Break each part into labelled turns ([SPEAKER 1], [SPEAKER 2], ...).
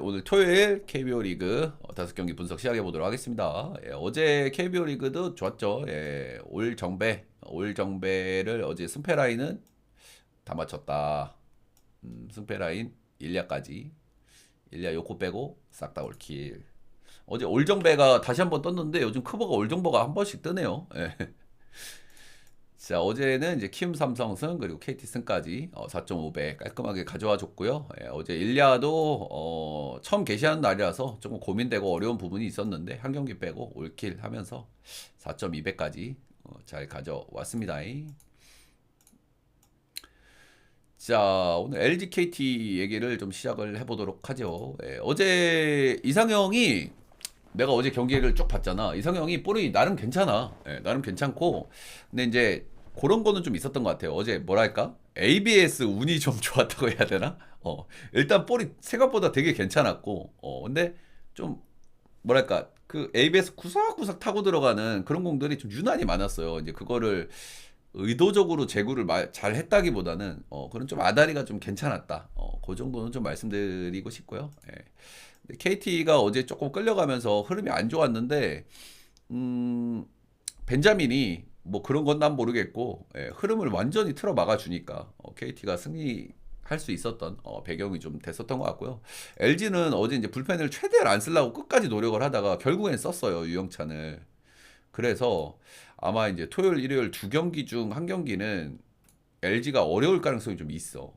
[SPEAKER 1] 오늘 토요일 KBO 리그 5경기 분석 시작해 보도록 하겠습니다. 어제 KBO 리그도 좋았죠. 올 정배를 어제 승패 라인은 다 맞췄다. 승패 라인 일야까지. 일야 요코 빼고 싹 다 올킬. 어제 올 정배가 다시 한번 떴는데 요즘 크버가 올 정배가 한 번씩 뜨네요. 예. 자, 어제는 이제 키움 삼성승 그리고 KT 승까지 4.5배 깔끔하게 가져와 줬고요. 어제 일야도 처음 개시하는 날이라서 조금 고민되고 어려운 부분이 있었는데 한 경기 빼고 올킬 하면서 4.2배까지 잘 가져왔습니다. 자, 오늘 LG KT 얘기를 좀 시작을 해보도록 하죠. 어제 이상형이 내가 어제 경기를 쭉 봤잖아. 이상형이 볼이 나름 괜찮아. 나름 괜찮고. 근데 이제 그런 거는 좀 있었던 것 같아요. 어제 뭐랄까? ABS 운이 좀 좋았다고 해야 되나? 일단 볼이 생각보다 되게 괜찮았고. 근데 좀 뭐랄까? 그 ABS 구석구석 타고 들어가는 그런 공들이 좀 유난히 많았어요. 이제 그거를 의도적으로 제구를 잘 했다기보다는 그런 좀 아다리가 좀 괜찮았다. 그 정도는 좀 말씀드리고 싶고요. KT가 어제 조금 끌려가면서 흐름이 안 좋았는데 벤자민이 뭐 그런 건 난 모르겠고 흐름을 완전히 틀어 막아주니까 KT가 승리할 수 있었던 배경이 좀 됐었던 것 같고요. LG는 어제 이제 불펜을 최대한 안 쓰려고 끝까지 노력을 하다가 결국엔 썼어요, 유영찬을. 그래서 아마 이제 토요일, 일요일 두 경기 중 한 경기는 LG가 어려울 가능성이 좀 있어.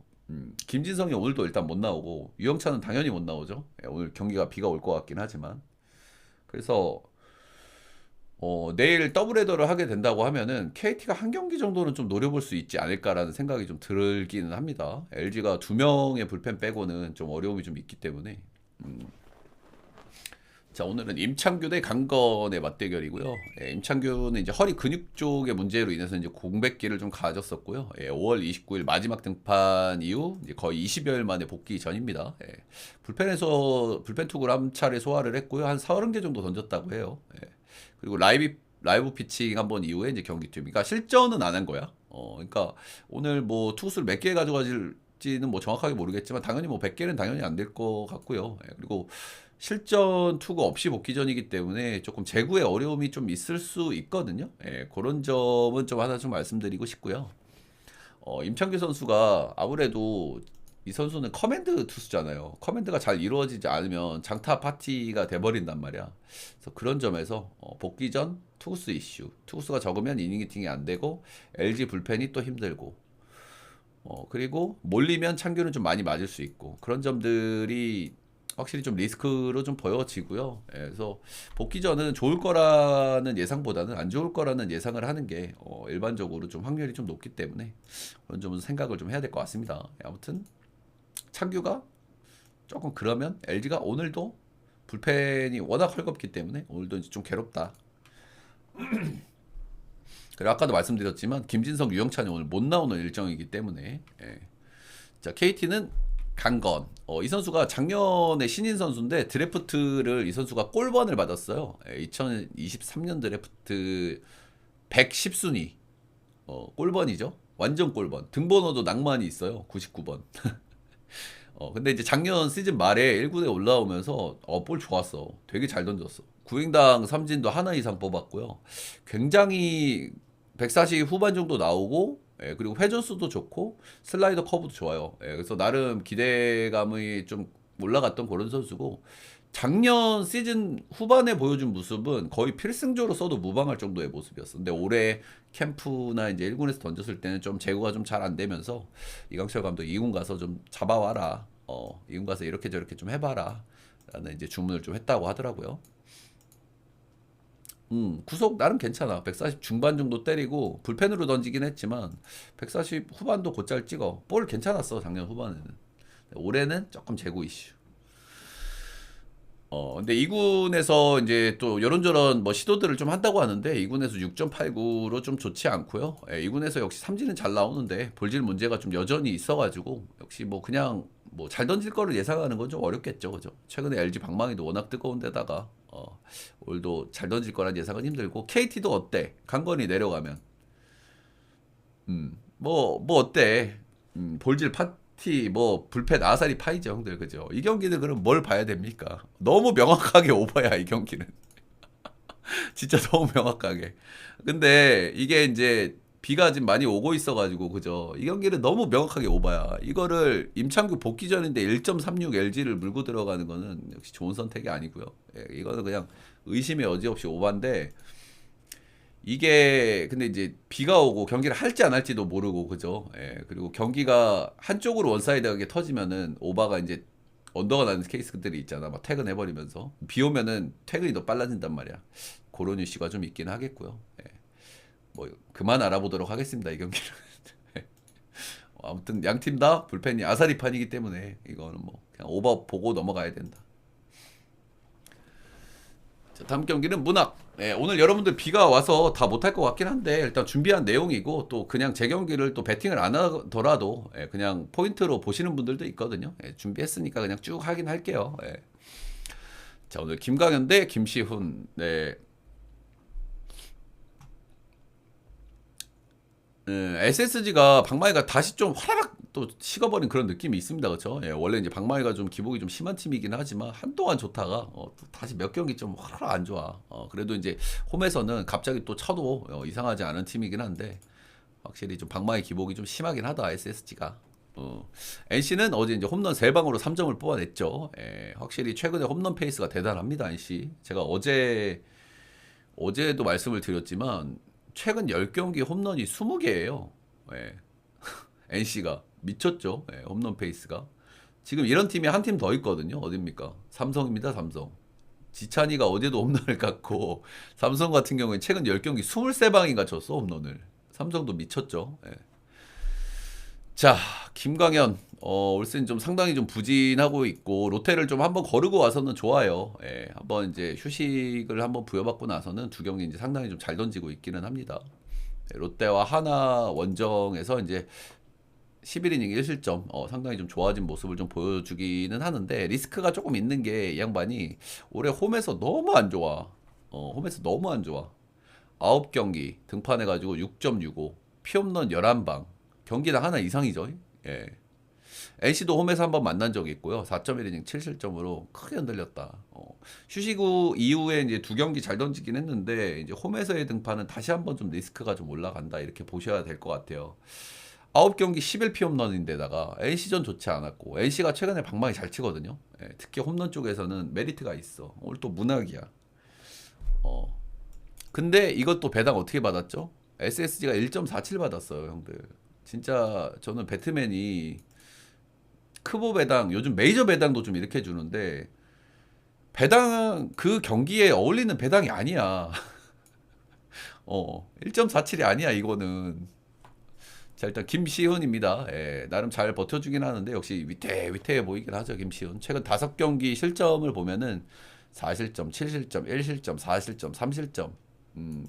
[SPEAKER 1] 김진성이 오늘도 일단 못 나오고 유영찬은 당연히 못 나오죠. 오늘 경기가 비가 올 것 같긴 하지만. 그래서 내일 더블헤더를 하게 된다고 하면은 KT가 한 경기 정도는 좀 노려볼 수 있지 않을까라는 생각이 좀 들기는 합니다. LG가 두 명의 불펜 빼고는 좀 어려움이 좀 있기 때문에. 자, 오늘은 임창규 대 강건의 맞대결이고요. 임창규는 이제 허리 근육 쪽의 문제로 인해서 이제 공백기를 좀 가졌었고요. 5월 29일 마지막 등판 이후 이제 거의 20여일 만에 복귀 전입니다. 불펜에서 불펜 투구를 한 차례 소화를 했고요. 한 30개 정도 던졌다고 해요. 그리고 라이브 피칭 한 번 이후에 이제 경기 팀. 그러니까 실전은 안 한 거야. 그러니까 오늘 뭐 투수를 몇 개 가져가질지는 뭐 정확하게 모르겠지만 당연히 뭐 100개는 당연히 안 될 것 같고요. 그리고 실전 투구 없이 복귀전이기 때문에 조금 제구에 어려움이 좀 있을 수 있거든요. 그런 점은 좀 하나 좀 말씀드리고 싶고요. 임창규 선수가 아무래도 이 선수는 커맨드 투수잖아요. 커맨드가 잘 이루어지지 않으면 장타 파티가 돼버린단 말이야. 그래서 그런 점에서 복귀 전 투구수 이슈. 투구수가 적으면 이닝 히팅이 안 되고 LG 불펜이 또 힘들고 그리고 몰리면 창규는 좀 많이 맞을 수 있고 그런 점들이 확실히 좀 리스크로 좀 보여지고요. 그래서 복귀전은 좋을 거라는 예상보다는 안 좋을 거라는 예상을 하는 게 일반적으로 좀 확률이 좀 높기 때문에 그런 점은 생각을 좀 해야 될 것 같습니다. 아무튼 창규가 조금 그러면 LG가 오늘도 불펜이 워낙 헐겁기 때문에 오늘도 이제 좀 괴롭다. 그리고 아까도 말씀드렸지만 김진성, 유영찬이 오늘 못 나오는 일정이기 때문에 자, KT는 강건. 이 선수가 작년에 신인 선수인데 드래프트를 이 선수가 꼴번을 받았어요. 2023년 드래프트 110순위. 꼴번이죠. 완전 꼴번. 등번호도 낭만이 있어요. 99번. 근데 이제 작년 시즌 말에 1군에 올라오면서 볼 좋았어. 되게 잘 던졌어. 구행당 삼진도 하나 이상 뽑았고요. 굉장히 140 후반 정도 나오고 그리고 회전수도 좋고 슬라이더 커브도 좋아요. 그래서 나름 기대감이 좀 올라갔던 그런 선수고 작년 시즌 후반에 보여준 모습은 거의 필승조로 써도 무방할 정도의 모습이었어. 근데 올해 캠프나 이제 1군에서 던졌을 때는 좀 제구가 좀 잘 안 되면서 이강철 감독 2군 가서 좀 잡아와라. 2군 가서 이렇게 저렇게 좀 해봐라. 라는 이제 주문을 좀 했다고 하더라고요. 구속 나름 괜찮아. 140 중반 정도 때리고 불펜으로 던지긴 했지만 140 후반도 곧잘 찍어. 볼 괜찮았어 작년 후반에는. 올해는 조금 재고 이슈. 근데 2군에서 이제 또 이런저런 뭐 시도들을 좀 한다고 하는데 2군에서 6.89로 좀 좋지 않고요. 2군에서 역시 삼진은 잘 나오는데 볼질 문제가 좀 여전히 있어가지고 역시 뭐 그냥 뭐 잘 던질 거를 예상하는 건 좀 어렵겠죠, 그죠? 최근에 LG 방망이도 워낙 뜨거운 데다가 올도 잘 던질 거란 예상은 힘들고 KT도 어때? 강건이 내려가면 뭐 어때? 볼질 멀티 뭐 불펜 아사리 파이죠 형들 그죠? 이 경기는 그럼 뭘 봐야 됩니까? 너무 명확하게 오버야 이 경기는. 진짜 너무 명확하게. 근데 이게 이제 비가 지금 많이 오고 있어가지고 그죠? 이 경기는 너무 명확하게 오바야. 이거를 임창규 복귀 전인데 1.36 LG를 물고 들어가는 거는 역시 좋은 선택이 아니고요. 예, 이거는 그냥 의심의 여지 없이 오바인데 이게 근데 이제 비가 오고 경기를 할지 안 할지도 모르고 그죠? 예, 그리고 경기가 한쪽으로 원사이드하게 터지면은 오바가 이제 언더가 나는 케이스들이 있잖아. 막 퇴근해버리면서 비 오면은 퇴근이 더 빨라진단 말이야. 그런 이슈가 좀 있긴 하겠고요. 예. 뭐 그만 알아보도록 하겠습니다. 이 경기는. 아무튼 양 팀 다 불펜이 아사리판이기 때문에 이거는 뭐 그냥 오버 보고 넘어가야 된다. 자, 다음 경기는 문학. 예, 오늘 여러분들 비가 와서 다 못할 것 같긴 한데 일단 준비한 내용이고 또 그냥 제 경기를 또 배팅을 안 하더라도 예, 그냥 포인트로 보시는 분들도 있거든요. 예, 준비했으니까 그냥 쭉 하긴 할게요. 예. 자 오늘 김강현 대 김시훈. 네. SSG가 박마이가 다시 좀 화라락 또 식어버린 그런 느낌이 있습니다. 그렇죠? 예, 원래 이제 박마이가 좀 기복이 좀 심한 팀이긴 하지만 한동안 좋다가 또 다시 몇 경기 좀 화라락 안 좋아. 그래도 이제 홈에서는 갑자기 또 쳐도 이상하지 않은 팀이긴 한데 확실히 좀 박마이 기복이 좀 심하긴 하다 SSG가. NC는 어제 이제 홈런 3방으로 3점을 뽑아냈죠. 예, 확실히 최근에 홈런 페이스가 대단합니다. NC. 제가 어제도 말씀을 드렸지만 최근 10경기 홈런이 20개예요. 예. NC가 미쳤죠. 예, 홈런 페이스가. 지금 이런 팀이 한 팀 더 있거든요. 어딥니까? 삼성입니다. 삼성. 지찬이가 어제도 홈런을 갔고 삼성 같은 경우에 최근 10경기 23방인가 쳤어 홈런을. 삼성도 미쳤죠. 예. 자, 김광현 올 시즌 좀 상당히 좀 부진하고 있고 롯데를 좀 한번 거르고 와서는 좋아요. 예, 한번 이제 휴식을 한번 부여받고 나서는 두 경기 이제 상당히 좀 잘 던지고 있기는 합니다. 예, 롯데와 하나 원정에서 이제 11이닝 1실점 상당히 좀 좋아진 모습을 좀 보여주기는 하는데 리스크가 조금 있는 게 이 양반이 올해 홈에서 너무 안 좋아. 홈에서 너무 안 좋아. 9경기 등판해가지고 6.65 피홈런 11방 경기당 하나 이상이죠. 예. NC도 홈에서 한번 만난 적이 있고요. 4.1이닝 7실점으로 크게 흔들렸다. 휴식 후 이후에 이제 두 경기 잘 던지긴 했는데 이제 홈에서의 등판은 다시 한번 좀 리스크가 좀 올라간다 이렇게 보셔야 될 것 같아요. 9경기 11피 홈런인데다가 NC전 좋지 않았고 NC가 최근에 방망이 잘 치거든요. 예, 특히 홈런 쪽에서는 메리트가 있어. 오늘 또 문학이야. 근데 이것도 배당 어떻게 받았죠? SSG가 1.47 받았어요, 형들. 진짜 저는 배트맨이 크보 배당, 요즘 메이저 배당도 좀 이렇게 주는데 배당 그 경기에 어울리는 배당이 아니야. 1.47이 아니야 이거는. 자 일단 김시훈입니다. 예, 나름 잘 버텨주긴 하는데 역시 위태해 보이긴 하죠 김시훈. 최근 5경기 실점을 보면은 4실점, 7실점, 1실점, 4실점, 3실점.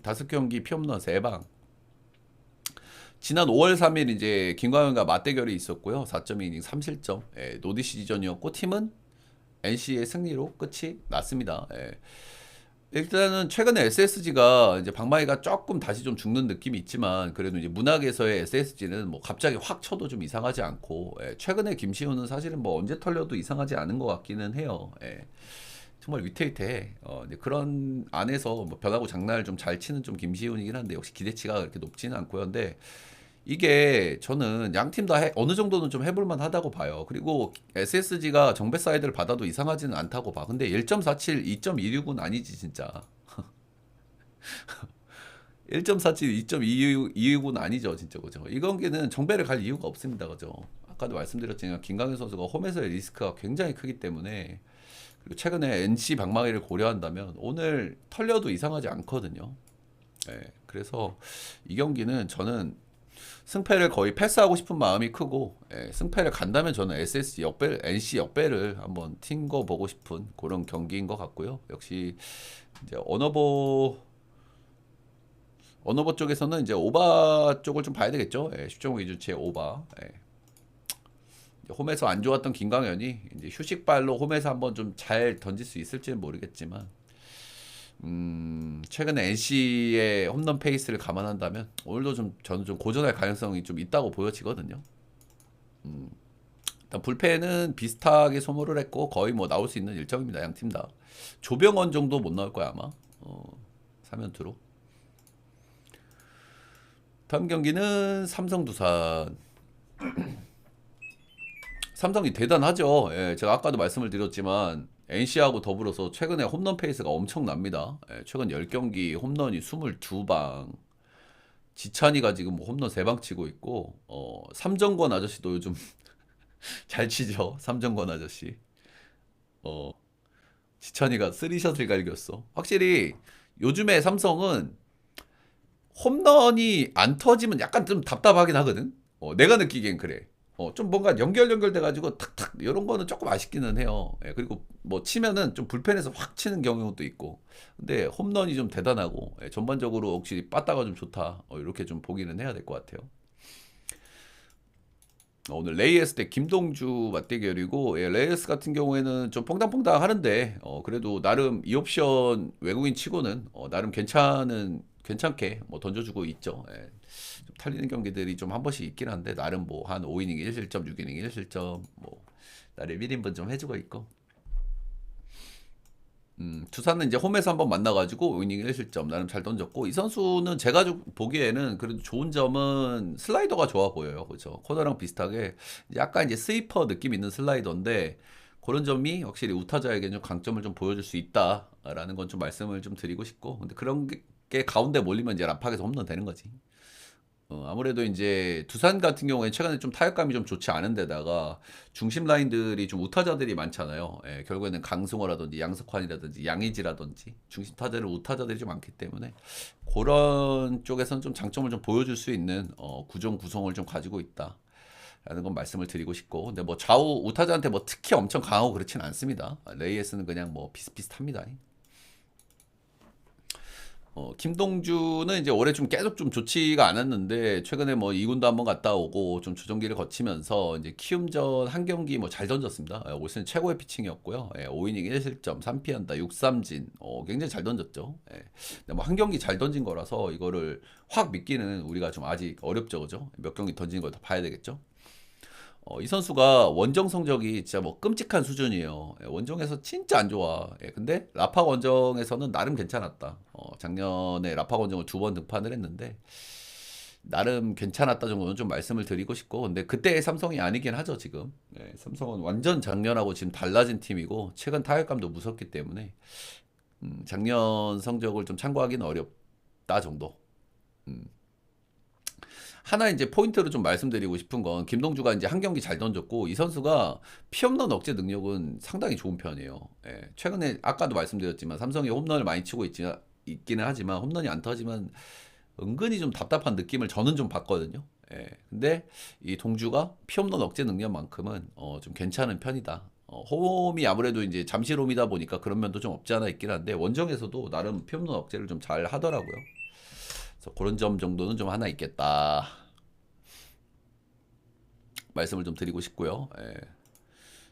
[SPEAKER 1] 5경기 피홈런 3방. 지난 5월 3일 이제 김광현과 맞대결이 있었고요. 4.2이닝 3실점. 예, 노디 시즌이었고 팀은 NC의 승리로 끝이 났습니다. 예. 일단은 최근에 SSG가 이제 방망이가 조금 다시 좀 죽는 느낌이 있지만 그래도 이제 문학에서의 SSG는 뭐 갑자기 확 쳐도 좀 이상하지 않고 최근에 김시훈은 사실은 뭐 언제 털려도 이상하지 않은 것 같기는 해요. 정말 위태위태. 이제 그런 안에서 뭐 변하고 장난을 좀 잘 치는 좀 김시훈이긴 한데 역시 기대치가 그렇게 높지는 않고요. 근데 이게 저는 양 팀 다 어느 정도는 좀 해볼만 하다고 봐요. 그리고 SSG가 정배 사이드를 받아도 이상하지는 않다고 봐. 근데 1.47, 2.26은 아니지 진짜. 1.47, 2.26은 아니죠 진짜 그죠. 이 경기는 정배를 갈 이유가 없습니다 그죠. 아까도 말씀드렸지만 김강현 선수가 홈에서의 리스크가 굉장히 크기 때문에 그리고 최근에 NC 방망이를 고려한다면 오늘 털려도 이상하지 않거든요. 그래서 이 경기는 저는 승패를 거의 패스하고 싶은 마음이 크고 승패를 간다면 저는 SSG 역배, NC 역배를 한번 튕거 보고 싶은 그런 경기인 것 같고요. 역시 이제 언어보 쪽에서는 이제 오바 쪽을 좀 봐야 되겠죠. 10.5 기준치의 오바. 홈에서 안 좋았던 김광현이 이제 휴식발로 홈에서 한번 좀 잘 던질 수 있을지는 모르겠지만 최근에 NC의 홈런 페이스를 감안한다면 오늘도 좀 저는 좀 고전할 가능성이 좀 있다고 보여지거든요. 일단 불펜은 비슷하게 소모를 했고 거의 뭐 나올 수 있는 일정입니다. 양 팀 다. 조병헌 정도 못 나올 거야 아마. 3연투로. 다음 경기는 삼성 두산. 삼성이 대단하죠. 예, 제가 아까도 말씀을 드렸지만 NC하고 더불어서 최근에 홈런 페이스가 엄청납니다. 예, 최근 10경기 홈런이 22방. 지찬이가 지금 뭐 홈런 3방 치고 있고 삼정권 아저씨도 요즘 잘 치죠. 삼정권 아저씨. 어, 지찬이가 쓰리샷을 갈겼어. 확실히 요즘에 삼성은 홈런이 안 터지면 약간 좀 답답하긴 하거든. 내가 느끼기엔 그래. 좀 뭔가 연결돼가지고 탁탁 이런 거는 조금 아쉽기는 해요. 예, 그리고 뭐 치면은 좀 불펜에서 확 치는 경우도 있고. 근데 홈런이 좀 대단하고 전반적으로 확실히 빠따가 좀 좋다. 이렇게 좀 보기는 해야 될 것 같아요. 오늘 레이에스 대 김동주 맞대결이고 레이에스 같은 경우에는 좀 퐁당퐁당 하는데 그래도 나름 이 옵션 외국인 치고는 나름 괜찮게 뭐 던져주고 있죠. 좀 탈리는 경기들이 좀 한 번씩 있긴 한데 나름 뭐 한 5이닝 1실점 6이닝 1실점 뭐 나름 1인분 좀 해주고 있고 두산은 이제 홈에서 한번 만나가지고 5이닝 1실점 나름 잘 던졌고 이 선수는 제가 좀 보기에는 그래도 좋은 점은 슬라이더가 좋아 보여요. 그렇죠. 코너랑 비슷하게 약간 이제 스위퍼 느낌 있는 슬라이더인데 그런 점이 확실히 우타자에게는 좀 강점을 좀 보여줄 수 있다라는 건 좀 말씀을 좀 드리고 싶고 근데 그런 게 가운데 몰리면 이제 람팍에서 홈런 되는 거지. 아무래도 이제 두산 같은 경우에 최근에 좀 타격감이 좀 좋지 않은 데다가 중심 라인들이 좀 우타자들이 많잖아요. 예, 결국에는 강승호라든지 양석환이라든지 양의지라든지 중심 타자들 우타자들이 좀 많기 때문에 그런 쪽에서는 좀 장점을 좀 보여줄 수 있는 구종 구성을 좀 가지고 있다. 라는 건 말씀을 드리고 싶고 근데 뭐 좌우 우타자한테 뭐 특히 엄청 강하고 그렇진 않습니다. 레이에스는 그냥 뭐 비슷비슷합니다. 김동주는 이제 올해 좀 계속 좀 좋지가 않았는데 최근에 뭐 2군도 한번 갔다 오고 좀 조정기를 거치면서 이제 키움전 한 경기 뭐 잘 던졌습니다. 올 시즌 최고의 피칭이었고요. 5이닝 1실점 3피안타 6삼진 굉장히 잘 던졌죠. 근데 뭐 한 경기 잘 던진 거라서 이거를 확 믿기는 우리가 좀 아직 어렵죠, 그죠? 몇 경기 던지는 걸 더 봐야 되겠죠. 이 선수가 원정 성적이 진짜 뭐 끔찍한 수준이에요. 원정에서 진짜 안 좋아. 근데 라파 원정에서는 나름 괜찮았다. 작년에 라파 원정을 2번 등판을 했는데 나름 괜찮았다 정도는 좀 말씀을 드리고 싶고 근데 그때의 삼성이 아니긴 하죠 지금. 삼성은 완전 작년하고 지금 달라진 팀이고 최근 타격감도 무섭기 때문에 작년 성적을 좀 참고하기는 어렵다 정도. 하나 이제 포인트로 좀 말씀드리고 싶은 건 김동주가 이제 한 경기 잘 던졌고 이 선수가 피홈런 억제 능력은 상당히 좋은 편이에요. 최근에 아까도 말씀드렸지만 삼성이 홈런을 많이 치고 있기는 하지만 홈런이 안 터지면 은근히 좀 답답한 느낌을 저는 좀 받거든요. 근데 이 동주가 피홈런 억제 능력만큼은 좀 괜찮은 편이다. 홈이 아무래도 이제 잠실홈이다 보니까 그런 면도 좀 없지 않아 있긴 한데 원정에서도 나름 피홈런 억제를 좀 잘 하더라고요. 그래서 그런 점 정도는 좀 하나 있겠다. 말씀을 좀 드리고 싶고요.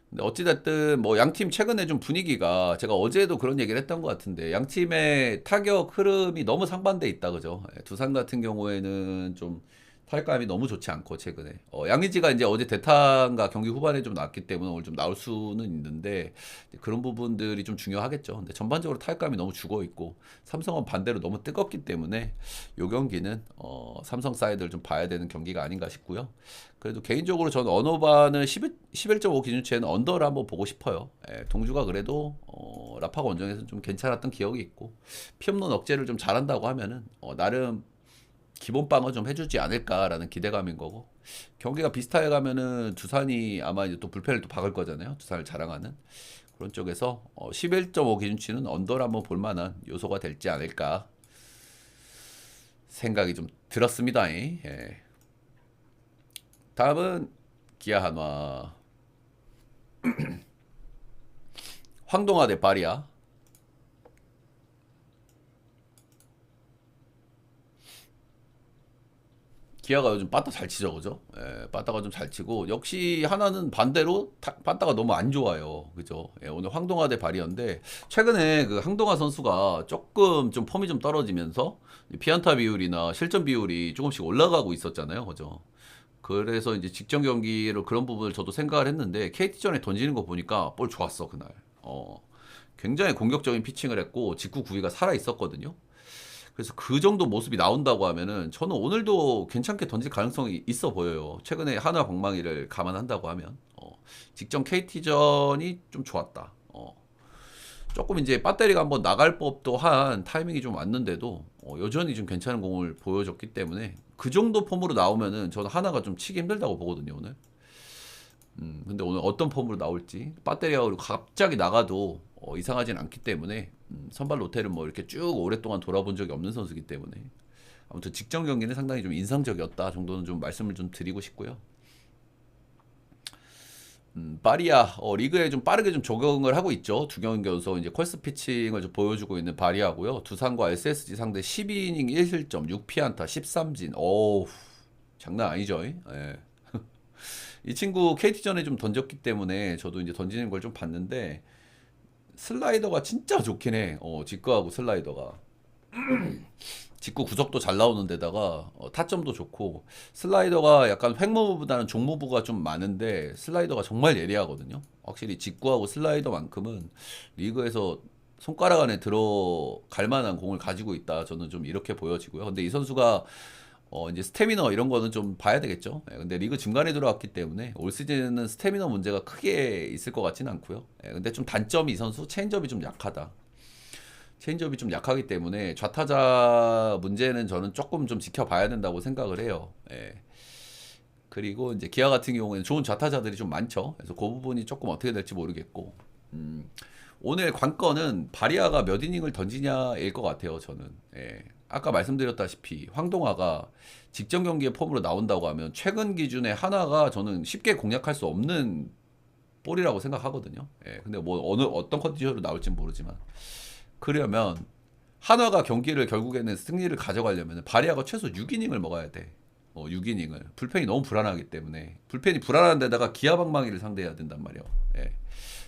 [SPEAKER 1] 근데 어찌됐든 뭐 양팀 최근에 좀 분위기가 제가 어제도 그런 얘기를 했던 것 같은데 양팀의 타격 흐름이 너무 상반돼 있다 그죠? 두산 같은 경우에는 좀 타격감이 너무 좋지 않고 최근에 양의지가 이제 어제 대타가 경기 후반에 좀 나왔기 때문에 오늘 좀 나올 수는 있는데 그런 부분들이 좀 중요하겠죠. 근데 전반적으로 타격감이 너무 죽어 있고 삼성은 반대로 너무 뜨겁기 때문에 요 경기는 삼성 사이드를 좀 봐야 되는 경기가 아닌가 싶고요. 그래도 개인적으로 저는 언어반을 11.5 기준치에는 언더를 한번 보고 싶어요. 동주가 그래도 라파 원정에서는 좀 괜찮았던 기억이 있고 피홈런 억제를 좀 잘한다고 하면은 나름 기본빵을 좀 해주지 않을까라는 기대감인 거고 경기가 비슷하게 가면은 두산이 아마 이제 또 불펜을 또 박을 거잖아요. 두산을 자랑하는 그런 쪽에서 11.5 기준치는 언더를 한번 볼만한 요소가 될지 않을까 생각이 좀 들었습니다. 다음은 기아 한화 황동아 대 파리아. 기아가 요즘 빠따 잘 치죠, 그죠? 빠따가 좀 잘 치고 역시 하나는 반대로 빠따가 너무 안 좋아요, 그죠? 오늘 황동아 대 발이었는데 최근에 그 황동아 선수가 조금 좀 폼이 좀 떨어지면서 피안타 비율이나 실점 비율이 조금씩 올라가고 있었잖아요, 그죠? 그래서 이제 직전 경기로 그런 부분을 저도 생각을 했는데 KT전에 던지는 거 보니까 볼 좋았어 그날. 굉장히 공격적인 피칭을 했고 직구 구위가 살아 있었거든요. 그래서 그 정도 모습이 나온다고 하면은 저는 오늘도 괜찮게 던질 가능성이 있어 보여요. 최근에 한화 방망이를 감안한다고 하면 직전 KT전이 좀 좋았다. 조금 이제 배터리가 한번 나갈 법도 한 타이밍이 좀 왔는데도 여전히 좀 괜찮은 공을 보여줬기 때문에 그 정도 폼으로 나오면은 저는 하나가 좀 치기 힘들다고 보거든요 오늘. 근데 오늘 어떤 폼으로 나올지 배터리가 그리고 갑자기 나가도 이상하진 않기 때문에 선발 로테를 뭐 이렇게 쭉 오랫동안 돌아본 적이 없는 선수이기 때문에 아무튼 직전 경기는 상당히 좀 인상적이었다 정도는 좀 말씀을 좀 드리고 싶고요. 바리아 리그에 좀 빠르게 좀 적응을 하고 있죠. 두 경기 연속 이제 컬스 피칭을 좀 보여주고 있는 바리아고요. 두산과 SSG 상대 12이닝 1실점 6피안타 13진. 어우 장난 아니죠. 예. 이 친구 KT전에 좀 던졌기 때문에 저도 이제 던지는 걸 좀 봤는데 슬라이더가 진짜 좋긴 해. 직구하고 슬라이더가. 직구 구속도 잘 나오는 데다가 타점도 좋고 슬라이더가 약간 횡무보다는 종무부가 좀 많은데 슬라이더가 정말 예리하거든요. 확실히 직구하고 슬라이더만큼은 리그에서 손가락 안에 들어갈 만한 공을 가지고 있다. 저는 좀 이렇게 보여지고요. 근데 이 선수가 이제 스태미너 이런 거는 좀 봐야 되겠죠. 근데 리그 중간에 들어왔기 때문에 올 시즌은 스태미너 문제가 크게 있을 것 같지는 않고요. 근데 좀 단점이 이 선수 체인지업이 좀 약하다. 체인지업이 좀 약하기 때문에 좌타자 문제는 저는 조금 좀 지켜봐야 된다고 생각을 해요. 그리고 이제 기아 같은 경우에는 좋은 좌타자들이 좀 많죠. 그래서 그 부분이 조금 어떻게 될지 모르겠고. 오늘 관건은 바리아가 몇 이닝을 던지냐일 것 같아요. 저는. 아까 말씀드렸다시피 황동아가 직전 경기의 폼으로 나온다고 하면 최근 기준에 하나가 저는 쉽게 공략할 수 없는 볼이라고 생각하거든요. 근데 뭐 어떤 컨디션으로 나올지는 모르지만 그러면 한화가 경기를 결국에는 승리를 가져가려면 바리아가 최소 6이닝을 먹어야 돼. 6이닝을. 불펜이 너무 불안하기 때문에. 불펜이 불안한 데다가 기아방망이를 상대해야 된단 말이야.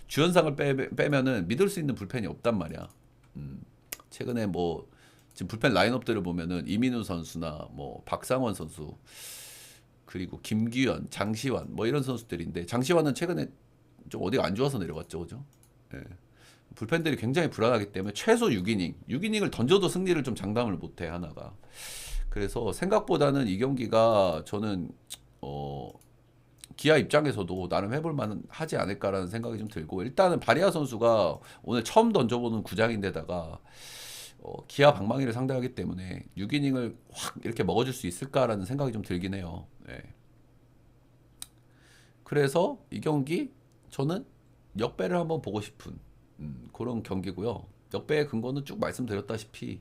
[SPEAKER 1] 주연상을 빼면은 믿을 수 있는 불펜이 없단 말이야. 최근에 뭐 지금 불펜 라인업들을 보면은 이민우 선수나 뭐 박상원 선수 그리고 김규현, 장시환 뭐 이런 선수들인데 장시환은 최근에 좀 어디가 안 좋아서 내려갔죠, 그죠? 불펜들이 굉장히 불안하기 때문에 최소 6이닝, 6이닝을 던져도 승리를 좀 장담을 못해 하나가. 그래서 생각보다는 이 경기가 저는 기아 입장에서도 나름 해볼 만은 하지 않을까라는 생각이 좀 들고 일단은 바리아 선수가 오늘 처음 던져보는 구장인데다가 기아 방망이를 상대하기 때문에 6이닝을 확 이렇게 먹어줄 수 있을까라는 생각이 좀 들긴 해요. 그래서 이 경기 저는 역배를 한번 보고 싶은 그런 경기고요. 역배의 근거는 쭉 말씀드렸다시피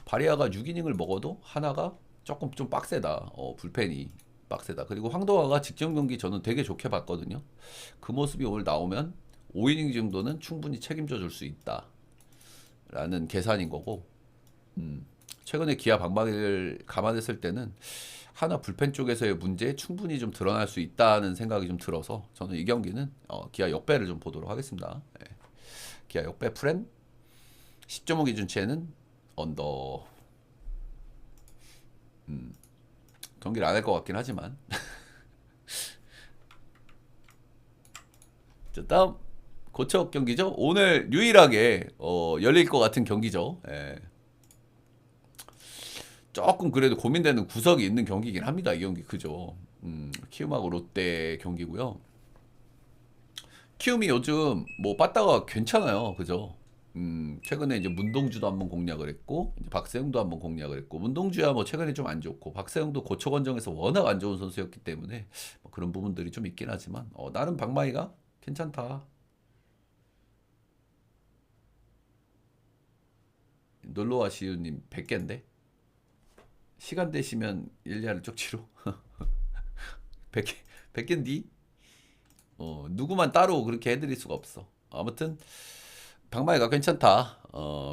[SPEAKER 1] 바리아가 6이닝을 먹어도 하나가 조금 좀 빡세다. 불펜이 빡세다. 그리고 황도화가 직전 경기 저는 되게 좋게 봤거든요. 그 모습이 오늘 나오면 5이닝 정도는 충분히 책임져 줄 수 있다. 라는 계산인 거고 최근에 기아 방망이를 감안했을 때는 하나 불펜 쪽에서의 문제 충분히 좀 드러날 수 있다는 생각이 좀 들어서 저는 이 경기는 기아 역배를 좀 보도록 하겠습니다. 기아 역배 프렘 10.5 기준치에는 언더. 경기를 안 할 것 같긴 하지만 자, 다음 고척 경기죠. 오늘 유일하게 열릴 것 같은 경기죠. 조금 그래도 고민되는 구석이 있는 경기긴 합니다. 이 경기 그죠. 키움하고 롯데 경기고요. 키움이 요즘 뭐 빠따가 괜찮아요. 그죠? 최근에 이제 문동주도 한번 공략을 했고 이제 박세웅도 한번 공략을 했고 문동주야 뭐 최근에 좀 안 좋고 박세웅도 고초 권정에서 워낙 안 좋은 선수였기 때문에 뭐 그런 부분들이 좀 있긴 하지만 나름 방망이가 괜찮다. 놀러와 시우님 100개인데 시간 되시면 일리아를 쪽지로 100개 100개인디 누구만 따로 그렇게 해드릴 수가 없어. 아무튼 방망이가 괜찮다.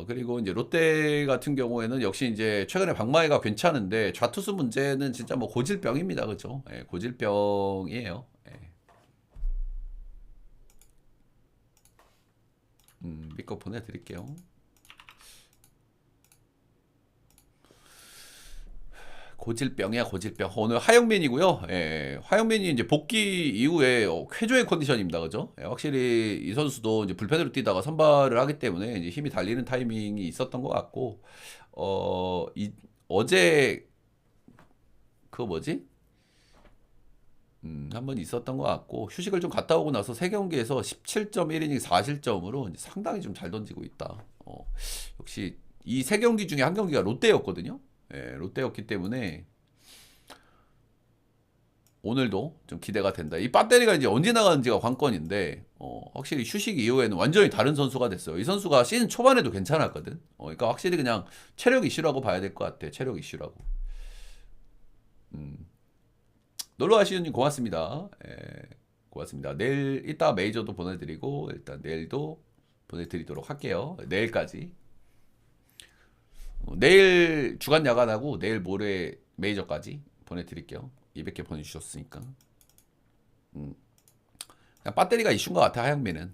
[SPEAKER 1] 그리고 이제 롯데 같은 경우에는 역시 이제 최근에 방망이가 괜찮은데 좌투수 문제는 진짜 뭐 고질병입니다. 그죠? 고질병이에요. 믿고 보내드릴게요. 고질병이야 고질병. 오늘 하영민이고요. 예, 하영민이 이제 복귀 이후에 쾌조의 컨디션입니다, 그죠? 예, 확실히 이 선수도 이제 불펜으로 뛰다가 선발을 하기 때문에 이제 힘이 달리는 타이밍이 있었던 것 같고, 어제 그거 뭐지? 한번 있었던 것 같고, 휴식을 좀 갔다 오고 나서 세 경기에서 17.1이닝 4실점으로 상당히 좀 잘 던지고 있다. 역시 이 세 경기 중에 한 경기가 롯데였거든요. 예, 롯데였기 때문에 오늘도 좀 기대가 된다. 이 배터리가 이제 언제 나가는지가 관건인데, 확실히 휴식 이후에는 완전히 다른 선수가 됐어요. 이 선수가 시즌 초반에도 괜찮았거든. 그러니까 확실히 그냥 체력 이슈라고 봐야 될 것 같아. 체력 이슈라고. 놀러 가시는 고맙습니다. 예, 고맙습니다. 내일 이따 메이저도 보내드리고 일단 내일도 보내드리도록 할게요. 내일까지. 내일 주간 야간하고 내일 모레 메이저까지 보내드릴게요. 200개 보내주셨으니까. 그냥 배터리가 이슈인 것 같아, 하영민은.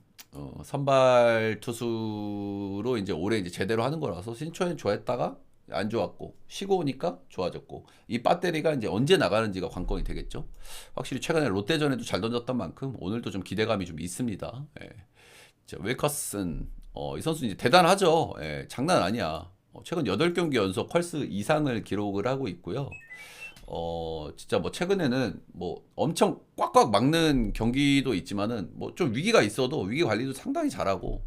[SPEAKER 1] 선발 투수로 이제 올해 이제 제대로 하는 거라서 신초엔 좋아했다가 안 좋았고 쉬고 오니까 좋아졌고, 이 배터리가 이제 언제 나가는지가 관건이 되겠죠. 확실히 최근에 롯데전에도 잘 던졌던 만큼 오늘도 좀 기대감이 좀 있습니다. 예. 자, 윌커슨 이 선수 이제 대단하죠. 예, 장난 아니야. 최근 8경기 연속 펄스 이상을 기록을 하고 있고요. 진짜 뭐 최근에는 뭐 엄청 꽉꽉 막는 경기도 있지만은 뭐 좀 위기가 있어도 위기 관리도 상당히 잘하고,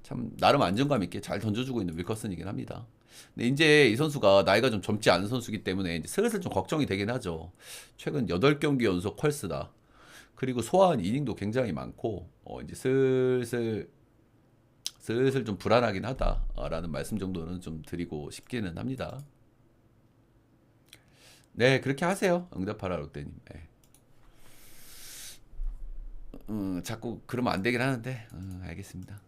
[SPEAKER 1] 참 나름 안정감 있게 잘 던져주고 있는 윌커슨이긴 합니다. 근데 이제 이 선수가 나이가 좀 젊지 않은 선수이기 때문에 이제 슬슬 좀 걱정이 되긴 하죠. 최근 8경기 연속 펄스다. 그리고 소화한 이닝도 굉장히 많고, 이제 슬슬 좀 불안하긴 하다라는 말씀 정도는 좀 드리고 싶기는 합니다. 네, 그렇게 하세요. 응답하라 롯데님. 네. 자꾸 그러면 안 되긴 하는데, 알겠습니다.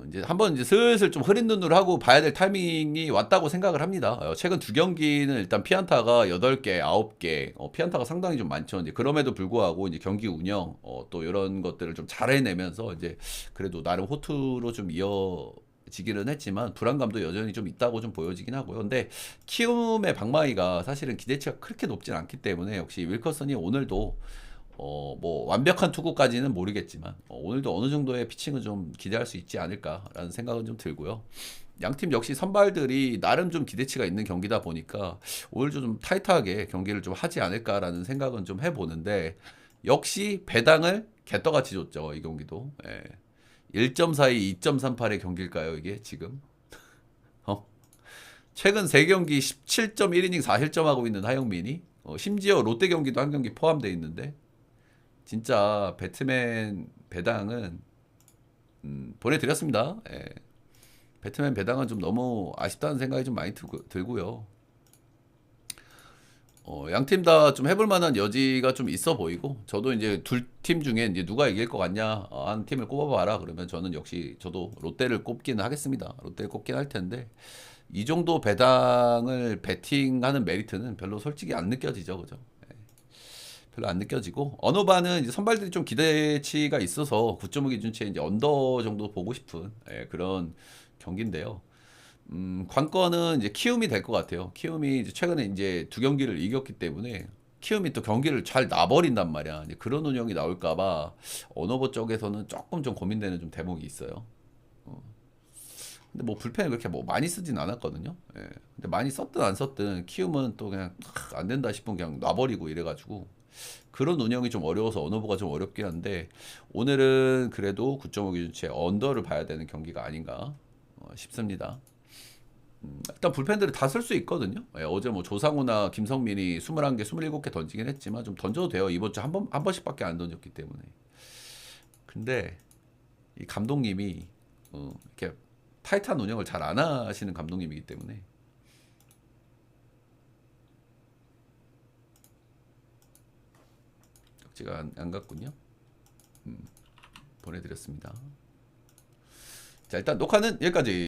[SPEAKER 1] 이제 한번 이제 슬슬 좀 흐린 눈으로 하고 봐야 될 타이밍이 왔다고 생각을 합니다. 최근 두 경기는 일단 피안타가 8개, 9개, 피안타가 상당히 좀 많죠. 이제 그럼에도 불구하고 이제 경기 운영, 또 이런 것들을 좀 잘 해내면서 이제 그래도 나름 호투로 좀 이어지기는 했지만 불안감도 여전히 좀 있다고 좀 보여지긴 하고요. 근데 키움의 방망이가 사실은 기대치가 그렇게 높진 않기 때문에 역시 윌커슨이 오늘도 뭐 완벽한 투구까지는 모르겠지만 오늘도 어느 정도의 피칭은 좀 기대할 수 있지 않을까라는 생각은 좀 들고요. 양팀 역시 선발들이 나름 좀 기대치가 있는 경기다 보니까 오늘도 좀 타이트하게 경기를 좀 하지 않을까라는 생각은 좀 해보는데, 역시 배당을 개떡같이 줬죠, 이 경기도. 예. 1.42, 2.38의 경기일까요, 이게 지금? 최근 3경기 17.1이닝 4실점하고 있는 하영민이, 심지어 롯데 경기도 한 경기 포함되어 있는데, 진짜 배트맨 배당은 보내드렸습니다. 예. 배트맨 배당은 좀 너무 아쉽다는 생각이 좀 많이 들고요. 양팀 다 좀 해볼 만한 여지가 좀 있어 보이고, 저도 이제 둘 팀 중에 이제 누가 이길 것 같냐, 한 팀을 꼽아봐라 그러면 저는 역시 저도 롯데를 꼽기는 하겠습니다. 롯데를 꼽긴 할 텐데, 이 정도 배당을 배팅하는 메리트는 별로 솔직히 안 느껴지죠, 그죠? 별로 안 느껴지고, 어노바는 이제 선발들이 좀 기대치가 있어서 9.5 기준치에 이제 언더 정도 보고 싶은 그런 경기인데요. 관건은 이제 키움이 될 것 같아요. 키움이 이제 최근에 이제 2경기를 이겼기 때문에 키움이 또 경기를 잘 놔버린단 말이야. 이제 그런 운영이 나올까봐 언어버 쪽에서는 조금 좀 고민되는 좀 대목이 있어요. 근데 뭐 불펜을 그렇게 뭐 많이 쓰진 않았거든요. 예. 근데 많이 썼든 안 썼든 키움은 또 그냥 안 된다 싶으면 그냥 놔버리고 이래가지고 그런 운영이 좀 어려워서 언어버가 좀 어렵긴 한데, 오늘은 그래도 9.5 기준치의 언더를 봐야 되는 경기가 아닌가 싶습니다. 일단 불펜들을 다 쓸 수 있거든요. 예, 어제 뭐 조상우나 김성민이 21개, 27개 던지긴 했지만 좀 던져도 돼요. 이번 주 한 번씩밖에 안 던졌기 때문에. 근데 이 감독님이 이렇게 타이트한 운영을 잘 안 하시는 감독님이기 때문에 제가 안 갔군요. 보내드렸습니다. 자, 일단 녹화는 여기까지.